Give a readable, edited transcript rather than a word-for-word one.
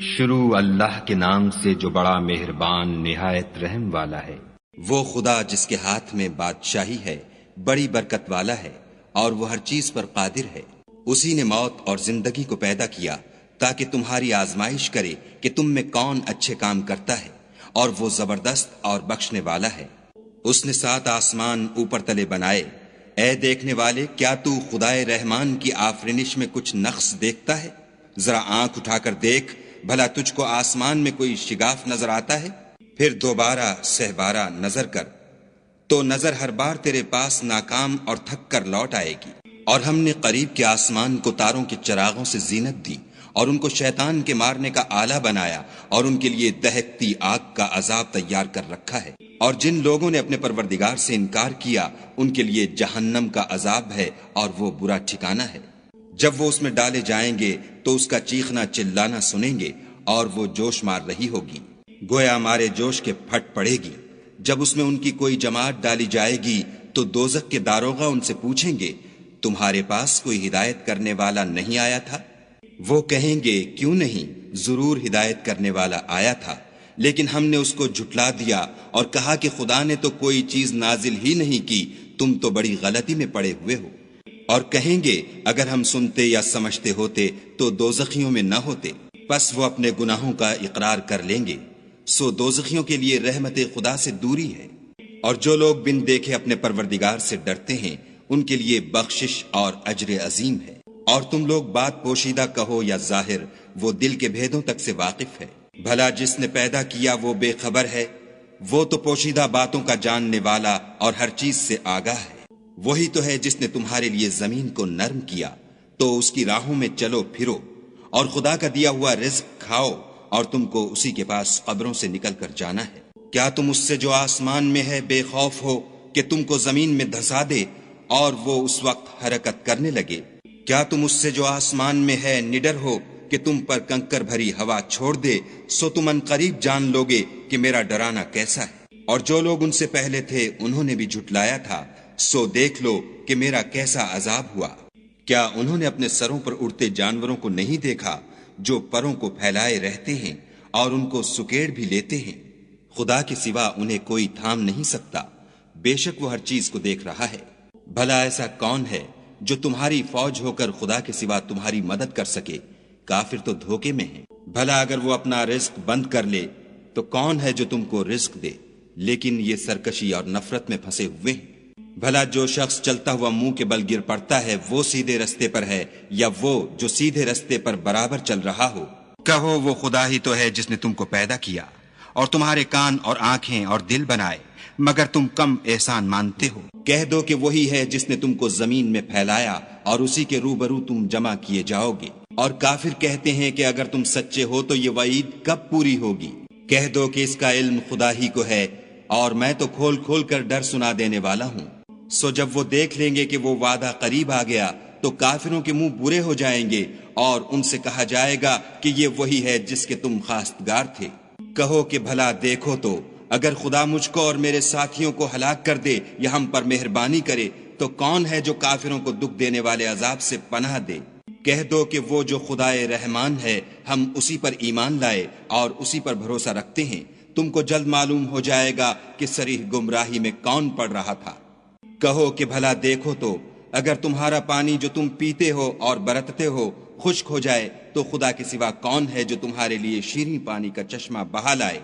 شروع اللہ کے نام سے جو بڑا مہربان نہایت رحم والا ہے۔ وہ خدا جس کے ہاتھ میں بادشاہی ہے، بڑی برکت والا ہے، اور وہ ہر چیز پر قادر ہے۔ اسی نے موت اور زندگی کو پیدا کیا تاکہ تمہاری آزمائش کرے کہ تم میں کون اچھے کام کرتا ہے، اور وہ زبردست اور بخشنے والا ہے۔ اس نے 7 آسمان اوپر تلے بنائے۔ اے دیکھنے والے، کیا تو خدائے رحمان کی آفرینش میں کچھ نقص دیکھتا ہے؟ ذرا آنکھ اٹھا کر دیکھ، بھلا تجھ کو آسمان میں کوئی شگاف نظر آتا ہے؟ پھر دوبارہ سہبارہ نظر کر تو نظر ہر بار تیرے پاس ناکام اور تھک کر لوٹ آئے گی۔ اور ہم نے قریب کے آسمان کو تاروں کے چراغوں سے زینت دی، اور ان کو شیطان کے مارنے کا آلہ بنایا، اور ان کے لیے دہکتی آگ کا عذاب تیار کر رکھا ہے۔ اور جن لوگوں نے اپنے پروردگار سے انکار کیا، ان کے لیے جہنم کا عذاب ہے، اور وہ برا ٹھکانہ ہے۔ جب وہ اس میں ڈالے جائیں گے تو اس کا چیخنا چلانا سنیں گے، اور وہ جوش مار رہی ہوگی، گویا مارے جوش کے پھٹ پڑے گی۔ جب اس میں ان کی کوئی جماعت ڈالی جائے گی تو دوزخ کے داروغہ ان سے پوچھیں گے، تمہارے پاس کوئی ہدایت کرنے والا نہیں آیا تھا؟ وہ کہیں گے، کیوں نہیں، ضرور ہدایت کرنے والا آیا تھا، لیکن ہم نے اس کو جھٹلا دیا اور کہا کہ خدا نے تو کوئی چیز نازل ہی نہیں کی، تم تو بڑی غلطی میں پڑے ہوئے ہو۔ اور کہیں گے، اگر ہم سنتے یا سمجھتے ہوتے تو دوزخیوں میں نہ ہوتے۔ پس وہ اپنے گناہوں کا اقرار کر لیں گے، سو دوزخیوں کے لیے رحمت خدا سے دوری ہے۔ اور جو لوگ بن دیکھے اپنے پروردگار سے ڈرتے ہیں، ان کے لیے بخشش اور اجر عظیم ہے۔ اور تم لوگ بات پوشیدہ کہو یا ظاہر، وہ دل کے بھیدوں تک سے واقف ہے۔ بھلا جس نے پیدا کیا وہ بے خبر ہے؟ وہ تو پوشیدہ باتوں کا جاننے والا اور ہر چیز سے آگاہ ہے۔ وہی تو ہے جس نے تمہارے لیے زمین کو نرم کیا، تو اس کی راہوں میں چلو پھرو، اور خدا کا دیا ہوا رزق کھاؤ، اور تم کو اسی کے پاس قبروں سے نکل کر جانا ہے۔ کیا تم اس سے جو آسمان میں ہے بے خوف ہو کہ تم کو زمین میں دھسا دے اور وہ اس وقت حرکت کرنے لگے؟ کیا تم اس سے جو آسمان میں ہے نڈر ہو کہ تم پر کنکر بھری ہوا چھوڑ دے؟ سو تم ان قریب جان لوگے کہ میرا ڈرانا کیسا ہے۔ اور جو لوگ ان سے پہلے تھے انہوں نے بھی جھٹلایا تھا، سو دیکھ لو کہ میرا کیسا عذاب ہوا۔ کیا انہوں نے اپنے سروں پر اڑتے جانوروں کو نہیں دیکھا جو پروں کو پھیلائے رہتے ہیں اور ان کو سکیڑ بھی لیتے ہیں؟ خدا کے سوا انہیں کوئی تھام نہیں سکتا، بے شک وہ ہر چیز کو دیکھ رہا ہے۔ بھلا ایسا کون ہے جو تمہاری فوج ہو کر خدا کے سوا تمہاری مدد کر سکے؟ کافر تو دھوکے میں ہیں۔ بھلا اگر وہ اپنا رزق بند کر لے تو کون ہے جو تم کو رزق دے؟ لیکن یہ سرکشی اور نفرت میں پھنسے ہوئے ہیں۔ بھلا جو شخص چلتا ہوا منہ کے بل گر پڑتا ہے وہ سیدھے رستے پر ہے، یا وہ جو سیدھے رستے پر برابر چل رہا ہو؟ کہو، وہ خدا ہی تو ہے جس نے تم کو پیدا کیا اور تمہارے کان اور آنکھیں اور دل بنائے، مگر تم کم احسان مانتے ہو۔ کہہ دو کہ وہی ہے جس نے تم کو زمین میں پھیلایا اور اسی کے روبرو تم جمع کیے جاؤ گے۔ اور کافر کہتے ہیں کہ اگر تم سچے ہو تو یہ وعید کب پوری ہوگی؟ کہہ دو کہ اس کا علم خدا ہی کو ہے، اور میں تو کھول کھول کر ڈر سنا دینے والا ہوں۔ سو جب وہ دیکھ لیں گے کہ وہ وعدہ قریب آ گیا تو کافروں کے منہ برے ہو جائیں گے، اور ان سے کہا جائے گا کہ یہ وہی ہے جس کے تم خواستگار تھے۔ کہو کہ بھلا دیکھو تو، اگر خدا مجھ کو اور میرے ساتھیوں کو ہلاک کر دے یا ہم پر مہربانی کرے تو کون ہے جو کافروں کو دکھ دینے والے عذاب سے پناہ دے؟ کہہ دو کہ وہ جو خدائے رحمان ہے، ہم اسی پر ایمان لائے اور اسی پر بھروسہ رکھتے ہیں۔ تم کو جلد معلوم ہو جائے گا کہ صریح گمراہی میں کون پڑ رہا تھا۔ کہو کہ بھلا دیکھو تو، اگر تمہارا پانی جو تم پیتے ہو اور برتتے ہو خشک ہو جائے تو خدا کے سوا کون ہے جو تمہارے لیے شیریں پانی کا چشمہ بہا لائے؟